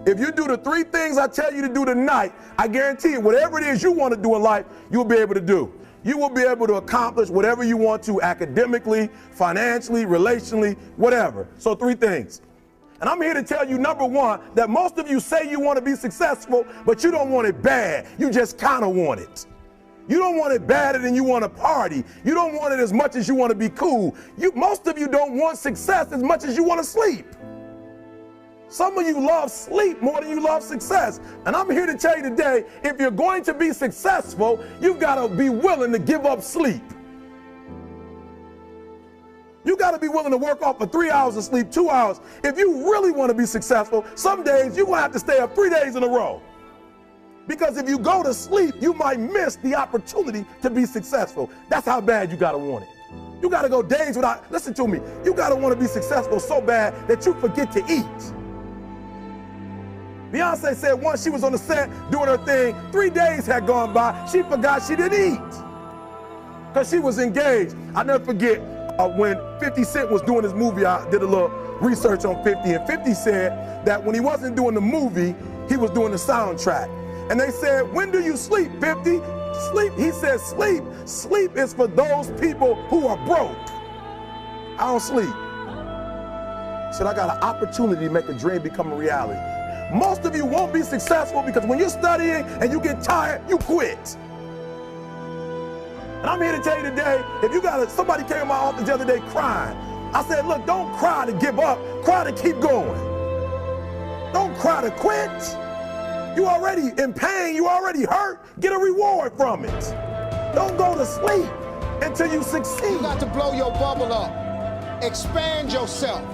If you do the 3 things I tell you to do tonight, I guarantee you, whatever it is you want to do in life, you'll be able to do. You will be able to accomplish whatever you want to academically, financially, relationally, whatever. So 3 things. And I'm here to tell you, number 1, that most of you say you want to be successful, but you don't want it bad. You just kind of want it. You don't want it badder than you want to party. You don't want it as much as you want to be cool. Most of you don't want success as much as you want to sleep. Some of you love sleep more than you love success. And I'm here to tell you today, if you're going to be successful, you've got to be willing to give up sleep. You got to be willing to work off for 3 hours of sleep, 2 hours. If you really want to be successful, some days you're going to have to stay up 3 days in a row. Because if you go to sleep, you might miss the opportunity to be successful. That's how bad you got to want it. You got to go days without, listen to me, you got to want to be successful so bad that you forget to eat. Beyonce said once she was on the set doing her thing, 3 days had gone by, she forgot she didn't eat because she was engaged. I'll never forget when 50 Cent was doing his movie, I did a little research on 50, and 50 said that when he wasn't doing the movie, he was doing the soundtrack. And they said, when do you sleep, 50? Sleep, he said, sleep. Sleep is for those people who are broke. I don't sleep. He said, I got an opportunity to make a dream become a reality. Most of you won't be successful because when you're studying and you get tired, you quit. And I'm here to tell you today, if you got somebody came to my office the other day crying. I said, look, don't cry to give up, cry to keep going. Don't cry to quit. You already in pain, you already hurt, get a reward from it. Don't go to sleep until you succeed. You got to blow your bubble up, expand yourself,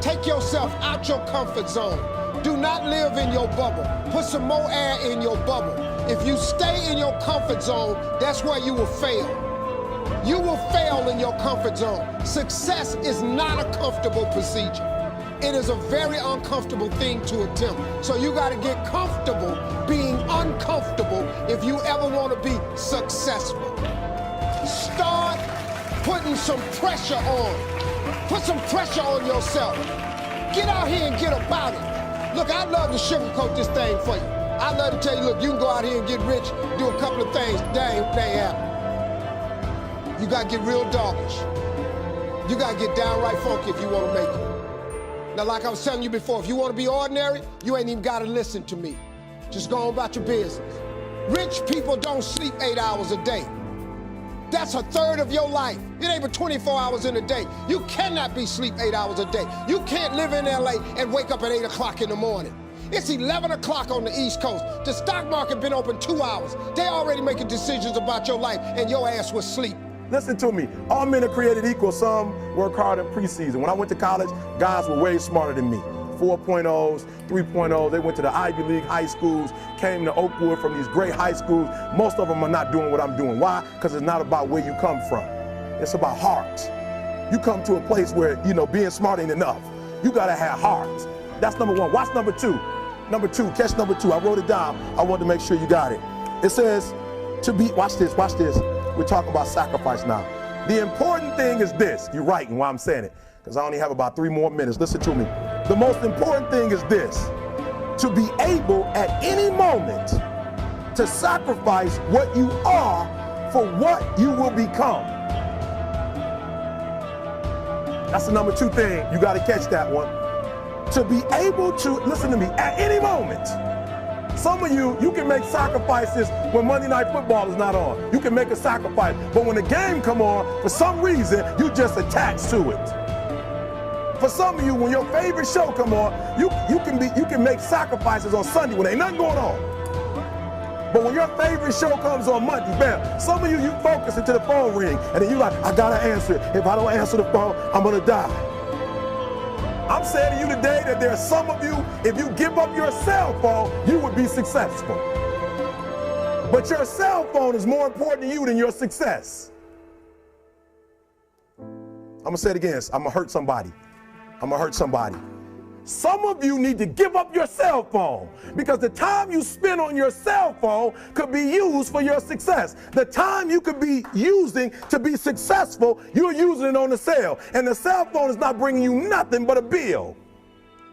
take yourself out your comfort zone. Do not live in your bubble. Put some more air in your bubble. If you stay in your comfort zone, that's where you will fail. You will fail in your comfort zone. Success is not a comfortable procedure. It is a very uncomfortable thing to attempt. So you got to get comfortable being uncomfortable if you ever want to be successful. Start putting some pressure on. Put some pressure on yourself. Get out here and get about it. Look, I'd love to sugarcoat this thing for you. I'd love to tell you, look, you can go out here and get rich, do a couple of things. They ain't happening. You got to get real doggish. You got to get downright funky if you want to make it. Now, like I was telling you before, if you want to be ordinary, you ain't even got to listen to me. Just go on about your business. Rich people don't sleep 8 hours a day. That's a third of your life. It ain't but 24 hours in a day. You cannot be sleep 8 hours a day. You can't live in LA and wake up at 8 o'clock in the morning. It's 11 o'clock on the East Coast. The stock market been open 2 hours. They already making decisions about your life and your ass was asleep. Listen to me, all men are created equal. Some work hard in preseason. When I went to college, guys were way smarter than me. 4.0s, 3.0s, they went to the Ivy League high schools, came to Oakwood from these great high schools. Most of them are not doing what I'm doing. Why? Because it's not about where you come from. It's about heart. You come to a place where, you know, being smart ain't enough. You gotta have heart. That's number 1. Watch number 2. Number 2, catch number 2. I wrote it down. I wanted to make sure you got it. It says to be, watch this. We're talking about sacrifice now. The important thing is this. You're writing while I'm saying it, because I only have about 3 more minutes. Listen to me. The most important thing is this: to be able at any moment to sacrifice what you are for what you will become. That's the number 2 thing. You got to catch that one. To be able to, listen to me, at any moment. Some of you can make sacrifices when Monday Night Football is not on. You can make a sacrifice, but when the game come on, for some reason, you just attached to it. For some of you, when your favorite show come on, you can make sacrifices on Sunday when ain't nothing going on. But when your favorite show comes on Monday, bam, some of you focus until the phone ring, and then you like, I gotta answer it. If I don't answer the phone, I'm gonna die. I'm saying to you today that there are some of you, if you give up your cell phone, you would be successful. But your cell phone is more important to you than your success. I'm gonna say it again, I'm gonna hurt somebody. Some of you need to give up your cell phone because the time you spend on your cell phone could be used for your success. The time you could be using to be successful, you're using it on the cell. And the cell phone is not bringing you nothing but a bill.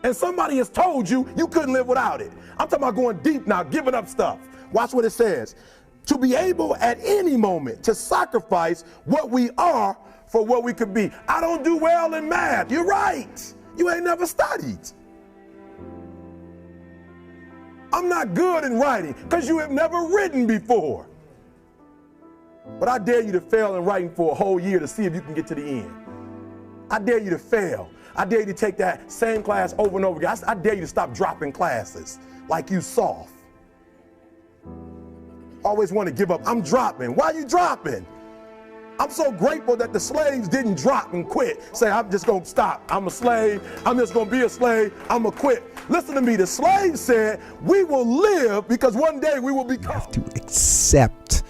And somebody has told you you couldn't live without it. I'm talking about going deep now, giving up stuff. Watch what it says. To be able at any moment to sacrifice what we are for what we could be. I don't do well in math. You're right. You ain't never studied. I'm not good in writing because you have never written before. But I dare you to fail in writing for a whole year to see if you can get to the end. I dare you to fail. I dare you to take that same class over and over again. I dare you to stop dropping classes like you soft. Always want to give up. I'm dropping. Why are you dropping? I'm so grateful that the slaves didn't drop and quit. Say, I'm just going to stop. I'm a slave. I'm just going to be a slave. I'm going to quit. Listen to me. The slaves said, we will live because one day we will become. You have to accept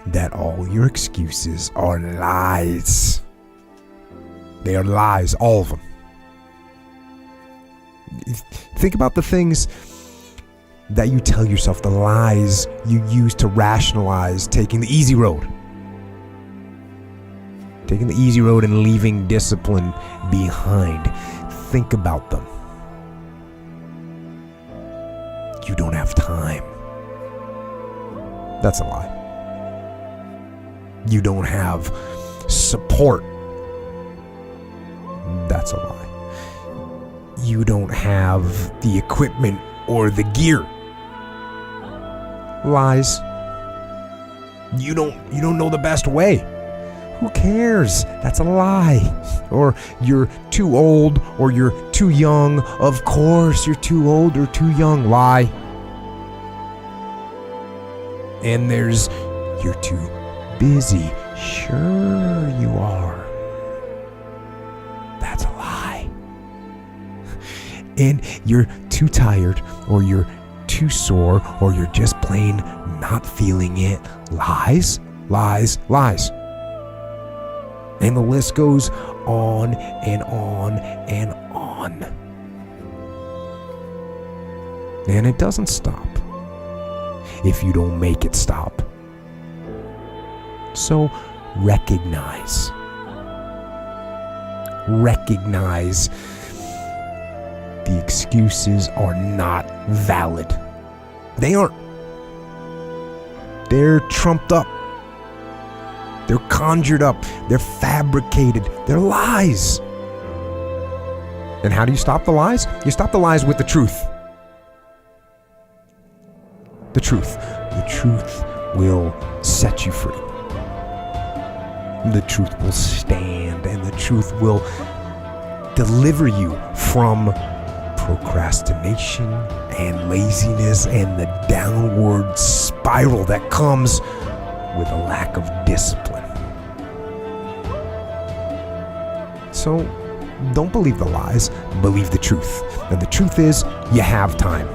that all your excuses are lies. They are lies, all of them. Think about the things that you tell yourself, the lies you use to rationalize taking the easy road. Taking the easy road and leaving discipline behind. Think about them. You don't have time. That's a lie. You don't have support. That's a lie. You don't have the equipment or the gear. Lies. You don't know the best way. Who cares? That's a lie. Or you're too old or you're too young. Of course you're too old or too young. Lie. And there's you're too busy. Sure you are. That's a lie. And you're too tired or you're too sore or you're just plain not feeling it. Lies, lies, lies. And the list goes on and on and on. And it doesn't stop if you don't make it stop. So recognize. Recognize the excuses are not valid. They aren't. They're trumped up. They're conjured up. They're fabricated. They're lies. And how do you stop the lies? You stop the lies with the truth. The truth. The truth will set you free. The truth will stand, and the truth will deliver you from procrastination and laziness and the downward spiral that comes with a lack of discipline. So don't believe the lies, believe the truth. And the truth is, you have time.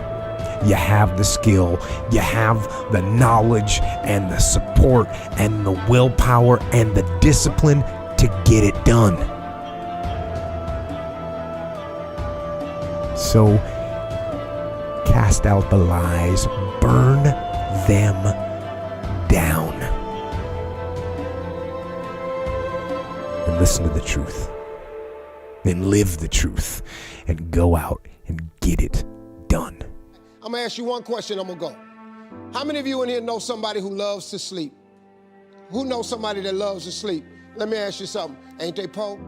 You have the skill, you have the knowledge and the support and the willpower and the discipline to get it done. So cast out the lies, burn them down, and listen to the truth, and live the truth, and go out and get it done. I'm gonna ask you one question, I'm gonna go. How many of you in here know somebody who loves to sleep? Who knows somebody that loves to sleep? Let me ask you something. Ain't they poor?